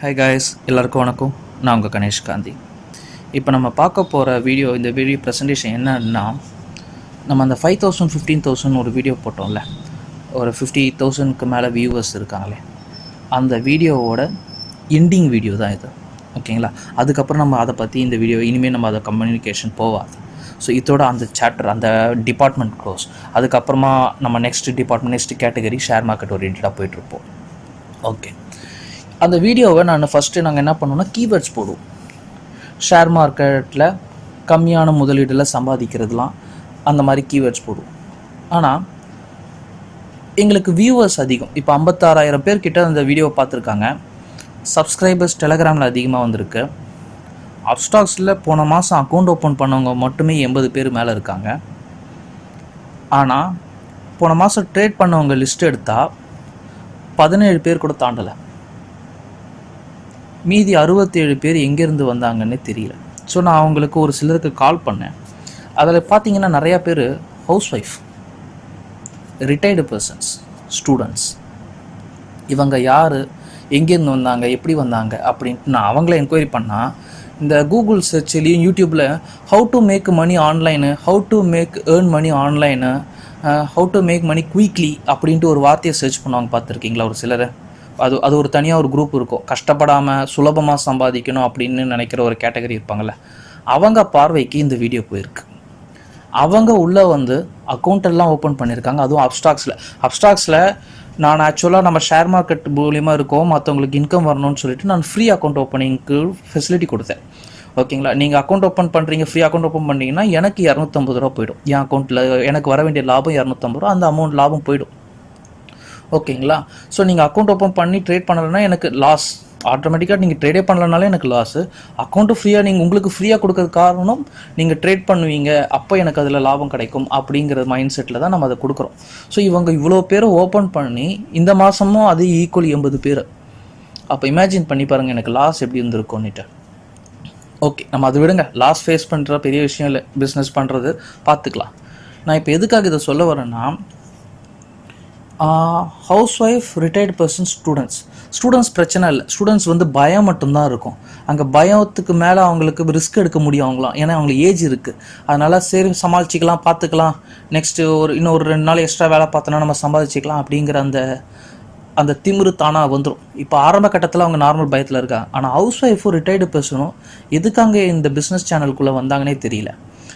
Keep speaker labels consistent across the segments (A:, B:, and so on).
A: Hi guys, எல்லாருக்கும் வணக்கம். நான் உங்கள் கணேஷ் காந்தி. இப்போ நம்ம பார்க்க போகிற இந்த வீடியோ ப்ரெசன்டேஷன் என்னன்னா, நம்ம அந்த 5,000 15,000 ஒரு வீடியோ போட்டோம்ல, ஒரு 50,000க்கு மேலே வியூவர்ஸ் இருக்காங்களே, அந்த வீடியோவோட எண்டிங் வீடியோ தான் இது. ஓகேங்களா? அதுக்கப்புறம் நம்ம அதை பற்றி இந்த வீடியோ இனிமேல் நம்ம அதை கம்யூனிகேஷன் போகாது. ஸோ இதோட அந்த சாப்டர், அந்த டிபார்ட்மெண்ட் க்ளோஸ். அதுக்கப்புறமா நம்ம நெக்ஸ்ட் கேட்டகரி ஷேர் மார்க்கெட் ஓரியன்டாக போயிட்டுருப்போம். ஓகே, அந்த வீடியோவை ஃபஸ்ட்டு நாங்கள் என்ன பண்ணுவோம்னா, கீவேர்ட்ஸ் போடுவோம். ஷேர் மார்க்கெட்டில் கம்மியான முதலீடில் சம்பாதிக்கிறதுலாம் அந்த மாதிரி கீவேர்ட்ஸ் போடுவோம். ஆனால் எங்களுக்கு வியூவர்ஸ் அதிகம். இப்போ 56,000 பேர்கிட்ட அந்த வீடியோவை பார்த்துருக்காங்க. சப்ஸ்கிரைபர்ஸ் டெலகிராமில் அதிகமாக வந்திருக்கு. அப்ஸ்டாக்ஸில் போன மாதம் அக்கௌண்ட் ஓப்பன் பண்ணவங்க மட்டுமே 80 பேர் மேலே இருக்காங்க. ஆனால் போன மாதம் ட்ரேட் பண்ணவங்க லிஸ்ட் எடுத்தால் 17 பேர் கூட தாண்டலை. மீதி 67 பேர் எங்கேருந்து வந்தாங்கன்னு தெரியல. ஸோ நான் அவங்களுக்கு ஒரு சிலருக்கு கால் பண்ணேன். அதில் பார்த்தீங்கன்னா நிறையா பேர் house wife, retired persons, students. இவங்க யார், எங்கேருந்து வந்தாங்க, எப்படி வந்தாங்க அப்படின்ட்டு நான் அவங்கள என்கொயரி பண்ணால், இந்த கூகுள் சர்ச்லேயும் யூடியூப்பில் how to make money online, how to make earn money online, how to make money quickly அப்படின்ட்டு ஒரு வார்த்தையை சர்ச் பண்ணுவாங்க. பார்த்துருக்கீங்களா ஒரு சிலரை? அது ஒரு தனியாக ஒரு குரூப் இருக்கும். கஷ்டப்படாமல் சுலபமாக சம்பாதிக்கணும் அப்படின்னு நினைக்கிற ஒரு கேட்டகரி இருப்பாங்கள்ல, அவங்க பார்வைக்கு இந்த வீடியோ போயிருக்கு. அவங்க உள்ளே வந்து அக்கௌண்ட் எல்லாம் ஓப்பன் பண்ணியிருக்காங்க. அதுவும் அப்ஸ்டாக்ஸில் நான் ஆக்சுவலாக நம்ம ஷேர் மார்க்கெட் மூலியமாக இருக்கோம், மற்றவங்களுக்கு இன்கம் வரணும்னு சொல்லிட்டு நான் ஃப்ரீ அக்கௌண்ட் ஓப்பனிங்க்கு ஃபெசிலிட்டி கொடுத்தேன். ஓகேங்களா? நீங்கள் அக்கௌண்ட் ஓப்பன் பண்ணுறீங்க, ஃப்ரீ அக்கௌண்ட் ஓப்பன் பண்ணிங்கன்னா எனக்கு 250 ரூபா போயிடும். என் அக்கௌண்ட்டில் எனக்கு வர வேண்டிய லாபம் 250 ரூபா, அந்த அமௌண்ட் லாபம் போயிடும். ஓகேங்களா? ஸோ நீங்கள் அக்கௌண்ட் ஓப்பன் பண்ணி ட்ரேட் பண்ணலைன்னா எனக்கு லாஸ். ஆட்டோமேட்டிக்காக நீங்கள் ட்ரேடே பண்ணலனாலே எனக்கு லாஸு. அக்கௌண்ட்டு ஃப்ரீயாக உங்களுக்கு ஃப்ரீயாக கொடுக்கறது காரணம், நீங்கள் ட்ரேட் பண்ணுவீங்க, அப்போ எனக்கு அதில் லாபம் கிடைக்கும் அப்படிங்கிற மைண்ட் செட்டில் தான் நம்ம அதை கொடுக்குறோம். ஸோ இவங்க இவ்வளோ பேரை ஓப்பன் பண்ணி இந்த மாதமும் அது ஈக்குவல் 80 பேர். அப்போ இமேஜின் பண்ணி பாருங்கள் எனக்கு லாஸ் எப்படி இருந்திருக்கும்னுட்டு. ஓகே, நம்ம அதை விடுங்க. லாஸ் ஃபேஸ் பண்ணுற பெரிய விஷயம் இல்லை, பிஸ்னஸ் பண்ணுறது பார்த்துக்கலாம். நான் இப்போ எதுக்காக இதை சொல்ல வரேன்னா, house wife, retired person, students பிரச்சனை இல்லை. ஸ்டூடெண்ட்ஸ் வந்து பயம் மட்டும்தான் இருக்கும். அங்கே பயத்துக்கு மேலே அவங்களுக்கு ரிஸ்க் எடுக்க முடியும் அவங்களாம். ஏன்னா அவங்களுக்கு ஏஜ் இருக்குது. அதனால் சரி சமாளிச்சிக்கலாம், பார்த்துக்கலாம், நெக்ஸ்ட்டு இன்னொரு 2 நாள் எக்ஸ்ட்ரா வேலை பார்த்தோன்னா நம்ம சம்பாதிச்சிக்கலாம் அப்படிங்கிற அந்த திமிரு தானாக வந்துடும். இப்போ ஆரம்ப கட்டத்தில் அவங்க நார்மல் பயத்தில் இருக்காங்க. ஆனால் ஹவுஸ் ஒய்ஃபும் ரிட்டையர்டு பர்சனும் எதுக்காங்க இந்த பிஸ்னஸ் சேனலுக்குள்ளே வந்தாங்கன்னே தெரியல.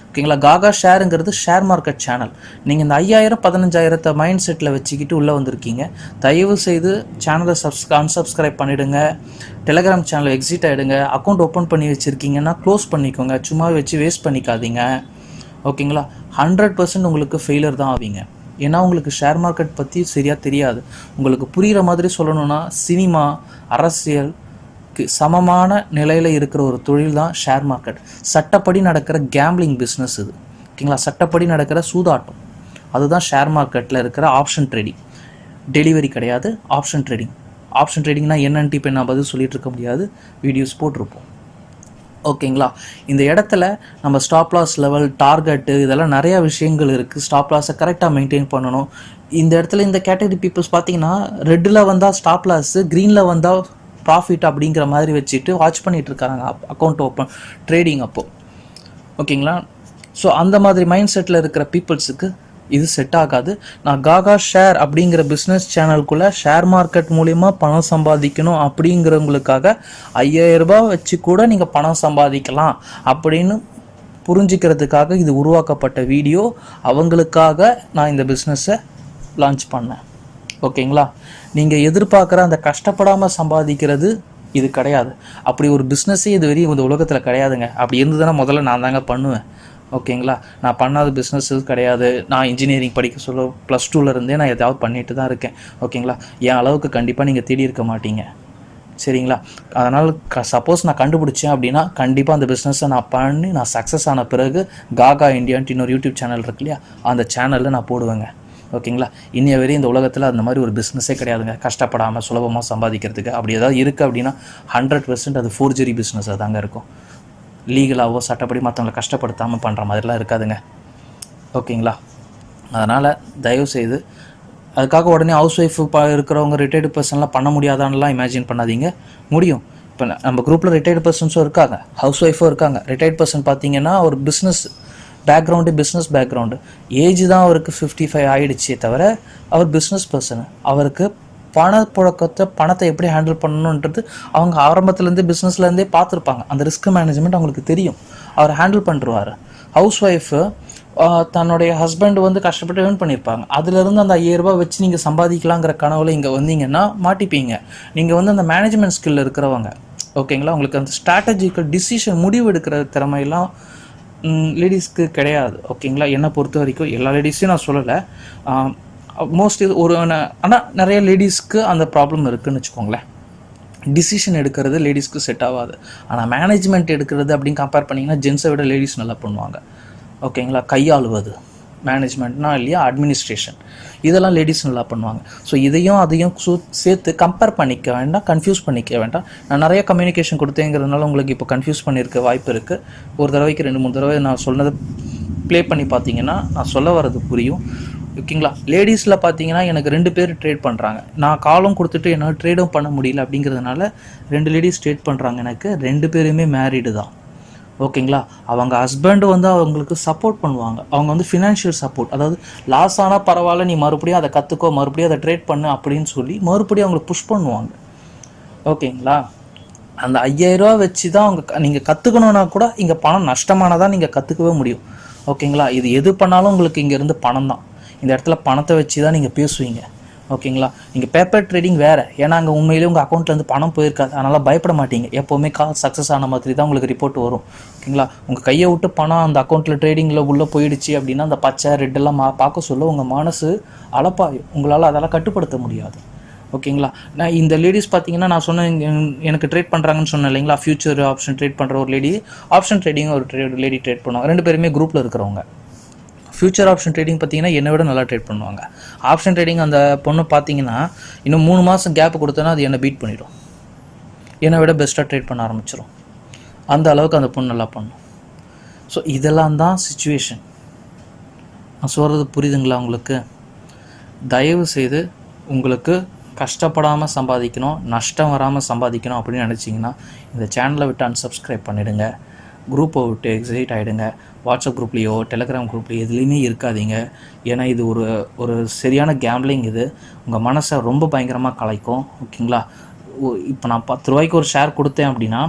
A: ஓகேங்களா? காகா ஷேருங்கிறது ஷேர் மார்க்கெட் சேனல். நீங்கள் இந்த 5,000 15,000 மைண்ட் செட்டில் வச்சுக்கிட்டு உள்ளே வந்திருக்கீங்க. தயவு செய்து சேனலை அன்சப்ஸ்கிரைப் பண்ணிவிடுங்க. டெலகிராம் சேனலை எக்ஸிட் ஆகிடுங்க. அக்கௌண்ட் ஓப்பன் பண்ணி வச்சுருக்கீங்கன்னா க்ளோஸ் பண்ணிக்கோங்க. சும்மா வச்சு வேஸ்ட் பண்ணிக்காதீங்க. ஓகேங்களா? 100% உங்களுக்கு ஃபெயிலியர் தான் ஆவீங்க. ஏன்னா உங்களுக்கு ஷேர் மார்க்கெட் பற்றி சரியாக தெரியாது. உங்களுக்கு புரிகிற மாதிரி சொல்லணுன்னா, சினிமா, அரசியல் சமமான நிலையில் இருக்கிற ஒரு தொழில் தான் ஷேர் மார்க்கெட். சட்டப்படி நடக்கிற கேம்பிளிங் பிஸ்னஸ் இது. ஓகேங்களா? சட்டப்படி நடக்கிற சூதாட்டம், அதுதான் ஷேர் மார்க்கெட்டில் இருக்கிற ஆப்ஷன் ட்ரேடிங். டெலிவரி கிடையாது, ஆப்ஷன் ட்ரேடிங். ஆப்ஷன் ட்ரேடிங்னா என்னன்ட்டு இப்போ நான் பதில் சொல்லிகிட்டு இருக்க முடியாது, வீடியோஸ் போட்டிருப்போம். ஓகேங்களா? இந்த இடத்துல நம்ம ஸ்டாப் லாஸ் லெவல், டார்கெட்டு, இதெல்லாம் நிறையா விஷயங்கள் இருக்குது. ஸ்டாப் லாஸை கரெக்டாக மெயின்டைன் பண்ணணும். இந்த இடத்துல இந்த கேட்டகரி பீப்புள்ஸ் பார்த்தீங்கன்னா, ரெட்டில் வந்தால் ஸ்டாப் லாஸு, க்ரீனில் வந்தால் ப்ராஃபிட் அப்படிங்கிற மாதிரி வச்சுட்டு வாட்ச் பண்ணிகிட்டு இருக்காங்க அக்கௌண்ட் ஓப்பன் ட்ரேடிங் அப்போது. ஓகேங்களா? ஸோ அந்த மாதிரி மைண்ட் செட்டில் இருக்கிற பீப்புள்ஸுக்கு இது செட் ஆகாது. நான் காகா ஷேர் அப்படிங்கிற பிஸ்னஸ் சேனலுக்குள்ளே ஷேர் மார்க்கெட் மூலிமா பணம் சம்பாதிக்கணும் அப்படிங்கிறவங்களுக்காக 5,000 ரூபாய் வச்சு கூட நீங்கள் பணம் சம்பாதிக்கலாம் அப்படின்னு புரிஞ்சுக்கிறதுக்காக இது உருவாக்கப்பட்ட வீடியோ. அவங்களுக்காக நான் இந்த பிஸ்னஸை லான்ச் பண்ணேன். ஓகேங்களா? நீங்கள் எதிர்பார்க்குற அந்த கஷ்டப்படாமல் சம்பாதிக்கிறது இது கிடையாது. அப்படி ஒரு பிஸ்னஸே இது வரையும் இந்த உலகத்தில் கிடையாதுங்க. அப்படி இருந்ததுன்னா முதல்ல நான் தாங்க பண்ணுவேன். ஓகேங்களா? நான் பண்ணாத பிஸ்னஸ் கிடையாது. நான் இன்ஜினியரிங் படிக்க சொல்ல +2 இருந்தே நான் ஏதாவது பண்ணிட்டு தான் இருக்கேன். ஓகேங்களா? என் அளவுக்கு கண்டிப்பாக நீங்கள் தேடி இருக்க மாட்டீங்க. சரிங்களா? அதனால் சப்போஸ் நான் கண்டுபிடிச்சேன் அப்படின்னா கண்டிப்பாக அந்த பிஸ்னஸை நான் பண்ணி நான் சக்ஸஸ் ஆன பிறகு காகா இண்டியான்ட்டு இன்னொரு யூடியூப் சேனல் இருக்கு இல்லையா, அந்த சேனலில் நான் போடுவேங்க. ஓகேங்களா? இன்னைய வரையும் இந்த உலகத்தில் அந்த மாதிரி ஒரு பிஸ்னஸே கிடையாதுங்க, கஷ்டப்படாமல் சுலபமாக சம்பாதிக்கிறதுக்கு. அப்படி ஏதாவது இருக்குது அப்படின்னா 100% அது ஃபோர்ஜரி பிஸ்னஸாக தாங்க இருக்கும். லீகலாகவோ சட்டப்படி மற்றவங்களை கஷ்டப்படுத்தாமல் பண்ணுற மாதிரிலாம் இருக்காதுங்க. ஓகேங்களா? அதனால் தயவுசெய்து அதுக்காக உடனே ஹவுஸ் ஒய்ஃப் இருக்கிறவங்க ரிட்டையர்டு பர்சன்லாம் பண்ண முடியாதான்லாம் இமேஜின் பண்ணாதீங்க. முடியும். இப்போ நம்ம குரூப்பில் ரிட்டையர்டு பர்சன்ஸும் இருக்காங்க, ஹவுஸ் ஒய்ஃபும் இருக்காங்க. ரிட்டையர்ட் பர்சன் பார்த்தீங்கன்னா ஒரு பிஸ்னஸ் பேக்ரவுண்டு ஏஜ் தான் அவருக்கு 55 ஆகிடுச்சே தவிர அவர் பிஸ்னஸ் பர்சனு. அவருக்கு பணத்தை எப்படி ஹேண்டில் பண்ணணுன்றது அவங்க ஆரம்பத்துலேருந்தே பிஸ்னஸ்லேருந்தே பார்த்துருப்பாங்க. அந்த ரிஸ்க் மேனேஜ்மெண்ட் அவங்களுக்கு தெரியும், அவர் ஹேண்டில் பண்ணிருவார். ஹவுஸ் ஒய்ஃபு தன்னுடைய ஹஸ்பண்ட் வந்து கஷ்டப்பட்டு ஏர்ன் பண்ணியிருப்பாங்க. அதுலேருந்து அந்த 5000 ரூபா வச்சு நீங்கள் சம்பாதிக்கலாங்கிற கனவுல இங்கே வந்தீங்கன்னா மாட்டிப்பீங்க. நீங்கள் வந்து அந்த மேனேஜ்மெண்ட் ஸ்கில் இருக்கிறவங்க, ஓகேங்களா? உங்களுக்கு அந்த ஸ்ட்ராட்டஜிக்கல் டிசிஷன் முடிவு எடுக்கிற திறமையெல்லாம் லேடிஸ்க்கு கிடையாது, ஓகேங்களா? என்னை பொறுத்த வரைக்கும் எல்லா லேடிஸையும் நான் சொல்லலை, மோஸ்ட்லி ஆனால் நிறைய லேடிஸ்க்கு அந்த ப்ராப்ளம் இருக்குதுன்னு வச்சுக்கோங்களேன். டிசிஷன் எடுக்கிறது லேடிஸ்க்கு செட் ஆகாது. ஆனால் மேனேஜ்மெண்ட் எடுக்கிறது அப்படின்னு கம்பேர் பண்ணிங்கன்னா ஜென்ஸை விட லேடிஸ் நல்லா பண்ணுவாங்க, ஓகேங்களா? கையாளுவது மேனேஜ்மெண்ட்னா இல்லையா, அட்மினிஸ்ட்ரேஷன், இதெல்லாம் லேடிஸ் நல்லா பண்ணுவாங்க. ஸோ அதையும் சேர்த்து கம்பேர் பண்ணிக்க வேண்டாம், கன்ஃபியூஸ் பண்ணிக்க வேண்டாம். நான் நிறைய கம்யூனிகேஷன் கொடுத்தேங்கிறதுனால உங்களுக்கு இப்போ கன்ஃபியூஸ் பண்ணியிருக்க வாய்ப்பு இருக்குது. ஒரு தடவைக்கு 2-3 தடவை நான் சொன்னதை ப்ளே பண்ணி பார்த்தீங்கன்னா நான் சொல்ல வர்றது புரியும், ஓகேங்களா? லேடிஸில் பார்த்தீங்கன்னா எனக்கு 2 பேர் ட்ரேட் பண்ணுறாங்க. நான் காலும் கொடுத்துட்டு என்னால் ட்ரேடும் பண்ண முடியல அப்படிங்கிறதுனால 2 லேடிஸ் ட்ரேட் பண்ணுறாங்க. எனக்கு 2 பேருமே மேரீடு தான், ஓகேங்களா? அவங்க ஹஸ்பண்டு வந்து அவங்களுக்கு சப்போர்ட் பண்ணுவாங்க. அவங்க வந்து ஃபினான்ஷியல் சப்போர்ட், அதாவது லாஸ் ஆனால் பரவாயில்ல, நீ மறுபடியும் அதை கற்றுக்கோ, மறுபடியும் அதை ட்ரேட் பண்ணு அப்படின்னு சொல்லி மறுபடியும் அவங்களை புஷ் பண்ணுவாங்க, ஓகேங்களா? அந்த 5000 ரூபா வச்சு தான் அவங்க நீங்கள் கற்றுக்கணுன்னா கூட இங்கே பணம் நஷ்டமானதான் நீங்கள் கற்றுக்கவே முடியும், ஓகேங்களா? இது எது பண்ணாலும் உங்களுக்கு இங்கேருந்து பணம் தான். இந்த இடத்துல பணத்தை வச்சு தான் நீங்கள் பேசுவீங்க, ஓகேங்களா? நீங்கள் பேப்பர் ட்ரேடிங் வேறு, ஏன்னா அங்கே உண்மையிலேயே உங்கள் அக்கௌண்ட்லேருந்து பணம் போயிருக்காது, அதனால் பயப்பட மாட்டீங்க. எப்போவுமே கால் சக்ஸஸ் ஆன மாதிரி தான் உங்களுக்கு ரிப்போர்ட் வரும், ஓகேங்களா? உங்கள் கையை விட்டு பணம் அந்த அக்கௌண்ட்டில் ட்ரேடிங்கில் உள்ளே போயிடுச்சு அப்படின்னா அந்த பச்சை ரெட்டெல்லாம் பார்க்க சொல்ல உங்கள் மனசு அலப்பாயும், உங்களால் அதெல்லாம் கட்டுப்படுத்த முடியாது, ஓகேங்களா? நான் இந்த லேடிஸ் பார்த்தீங்கன்னா நான் சொன்னேன் எனக்கு ட்ரேட் பண்ணுறாங்கன்னு சொன்னேன் இல்லைங்களா, ஃபியூச்சர் ஆப்ஷன் ட்ரேட் பண்ணுற ஒரு லேடி, ஆப்ஷன் ட்ரேடிங் ஒரு லேடி ட்ரேட் பண்ணுவாங்க. 2 பேருமே குரூப்பில் இருக்கிறவங்க. ஃபியூச்சர் ஆப்ஷன் ட்ரேடிங் பார்த்தீங்கன்னா என்னை விட நல்லா ட்ரேட் பண்ணுவாங்க. ஆப்ஷன் ட்ரேடிங் அந்த பொண்ணு பார்த்தீங்கன்னா இன்னும் 3 மாதம் கேப் கொடுத்தோன்னா அது என்னை பீட் பண்ணிடும், என்னை விட பெஸ்ட்டாக ட்ரேட் பண்ண ஆரம்பிச்சிடும். அந்த அளவுக்கு அந்த பொண்ணு நல்லா பண்ணும். ஸோ இதெல்லாம் தான் சிச்சுவேஷன். நான் சொல்கிறது புரியுதுங்களா உங்களுக்கு? தயவு செய்து உங்களுக்கு கஷ்டப்படாமல் சம்பாதிக்கணும், நஷ்டம் வராமல் சம்பாதிக்கணும் அப்படின்னு நினச்சிங்கன்னா இந்த சேனலை விட்டு அன்சப்ஸ்கிரைப் பண்ணிவிடுங்க, குரூப்பை விட்டு எக்ஸிட் ஆகிடுங்க. வாட்ஸ்அப் குரூப்லேயோ டெலிகிராம் குரூப்லேயோ எதுலேயுமே இருக்காதீங்க. ஏன்னா இது ஒரு சரியான கேம்லிங். இது உங்கள் மனசை ரொம்ப பயங்கரமாக கலைக்கும், ஓகேங்களா? இப்போ நான் 10 ரூபாய்க்கு ஒரு ஷேர் கொடுத்தேன் அப்படின்னா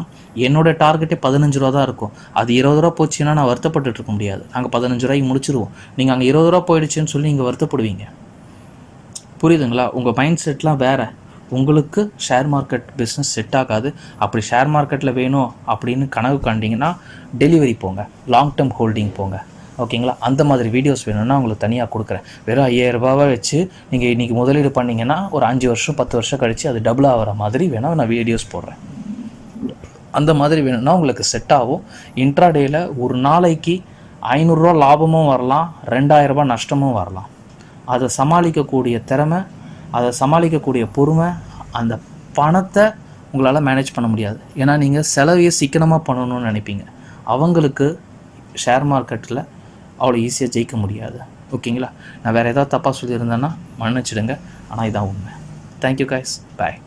A: என்னோடய டார்கெட்டே 15 ரூபா தான் இருக்கும். அது 20 ரூபா போச்சுன்னா நான் வருத்தப்பட்டு இருக்க முடியாது. நாங்கள் 15 ரூபாய்க்கு முடிச்சிருவோம். நீங்கள் அங்கே 20 ரூபா போயிடுச்சுன்னு சொல்லி நீங்கள் வருத்தப்படுவீங்க, புரியுதுங்களா? உங்கள் மைண்ட் செட்லாம் வேறு. உங்களுக்கு ஷேர் மார்க்கெட் பிஸ்னஸ் செட் ஆகாது. அப்படி ஷேர் மார்க்கெட்டில் வேணும் அப்படின்னு கனவு காண்டிங்கன்னா டெலிவரி போங்க, லாங் டேர்ம் ஹோல்டிங் போங்க, ஓகேங்களா? அந்த மாதிரி வீடியோஸ் வேணும்னா உங்களுக்கு தனியாக கொடுக்குறேன். வெறும் 5000 ரூபாவை வச்சு நீங்கள் இன்றைக்கி முதலீடு பண்ணிங்கன்னா ஒரு 5 வருஷம் 10 வருஷம் கழித்து அது டபுள் ஆகிற மாதிரி வேணால் நான் வீடியோஸ் போடுறேன். அந்த மாதிரி வேணும்னா உங்களுக்கு செட் ஆகும். இன்ட்ராடேயில் ஒரு நாளைக்கு 500 ரூபா லாபமும் வரலாம், 2000 ரூபா நஷ்டமும் வரலாம். அதை சமாளிக்கக்கூடிய திறமை, அதை சமாளிக்கக்கூடிய பொறுமை, அந்த பணத்தை உங்களால் மேனேஜ் பண்ண முடியாது. ஏன்னா நீங்கள் செலவையே சிக்கனமாக பண்ணணும்னு நினைப்பீங்க. அவங்களுக்கு ஷேர் மார்க்கெட்டில் அவ்வளோ ஈஸியாக ஜெயிக்க முடியாது, ஓகேங்களா? நான் வேறு ஏதாவது தப்பாக சொல்லியிருந்தேன்னா மன்னிச்சிடுங்க, ஆனால் இதான் உண்மை. தேங்க்யூ கைஸ், பாய்.